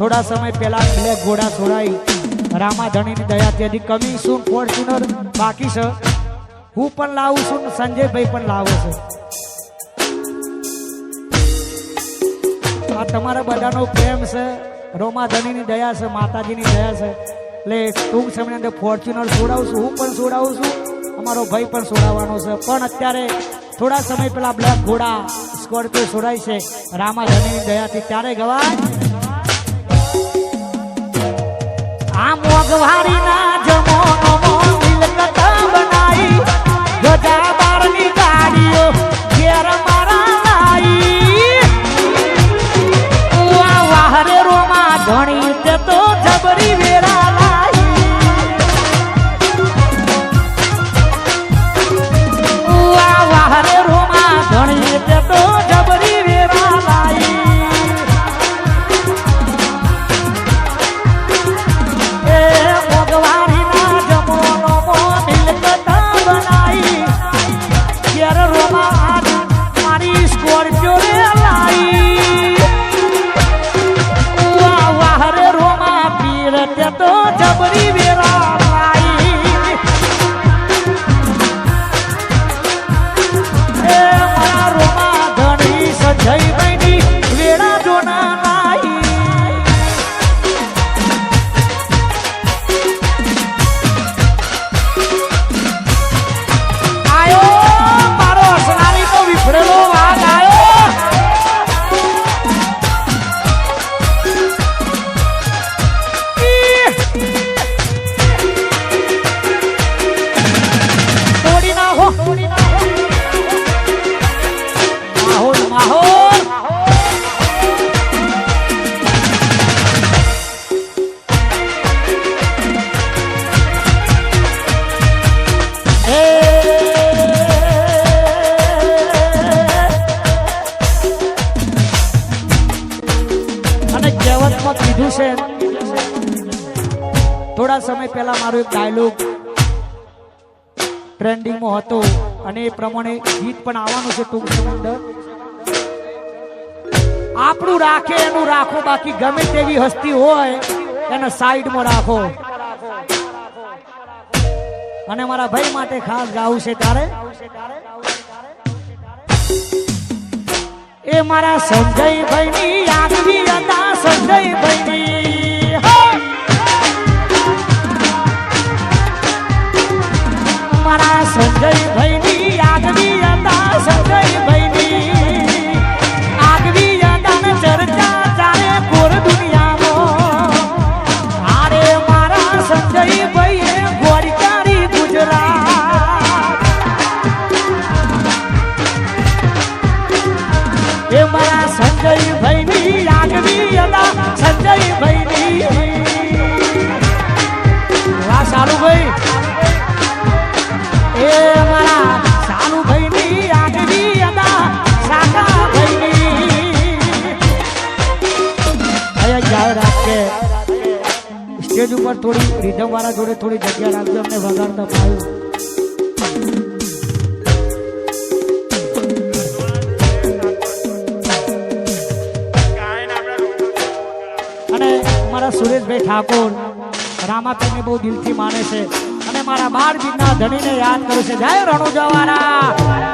थोड़ा समय पहला ब्लैक घोड़ा छोड़ाई रामाधणी ની દયાથી હજી કમી શું ફોર્ચ્યુનર બાકી છે હું પણ લાવું છું સંજય ભાઈ પણ લાવે છે આ તમારા બધાનો પ્રેમ છે રામાધણી ની દયા છે માતાજી ની દયા છે એટલે ટૂંક સમયની અંદર ફોર્ચ્યુનર છોડાવું છું હું પણ છોડાવું છું અમારો ભાઈ પણ છોડાવવાનો છે પણ અત્યારે થોડા સમય પહેલા બ્લેક ઘોડા સ્કોર્પિયો છોડાઈ છે રામાધણી ની દયાથી ત્યારે ગવાય આ મોગવારી ના જમોનો મિલકત બનાઈ ગજા બારની ગાડીઓ ઘેર મારા લાઈ વાહ વાહ રે રોમા ધણી તે તો જબરી વેરા લાઈ વાહ વાહ રે રોમા ધણી તે તો જબરી વેરા લાઈ થોડા સમય પહેલા મારો એક ડાયલોગ ટ્રેન્ડિંગમાં હતો અને એ પ્રમાણે ગીત પણ આવવાનું છે ટૂંક સમયની અંદર આપણું રાખે એનું રાખો બાકી ગમે તેવી હસ્તી હોય એને સાઈડમાં રાખો અને મારા ભાઈ માટે ખાસ ગાવું છે તારે એ મારા સંજયભાઈની આગવી હતા સંજયભાઈની મારા સંજયભાઈની આગવી હતા સંજયભાઈની આગવી હતા ને ચર્ચા ચાલે કોર દુનિયામાં અરે મારા સંજયભાઈએ ગોળકારી ગુજરાત એ મારા સંજયભાઈની આગવી હતા સંજયભાઈની વાહ સાલુભાઈ એ મારા સાલુભાઈની આગવી હતા સાકાભાઈની અહીંયા જાહેર રાખે સ્ટેજ ઉપર થોડી રીધમ વાળા જોડે થોડી જગ્યા રાખજો અમને વગાડતા પાયું અને મારા સુરેશભાઈ ઠાકોર રામાતાઈને બહુ દિલથી માને છે અને મારા 12 દિનના ધણીને યાદ કરું છે જય રણુજાવાળા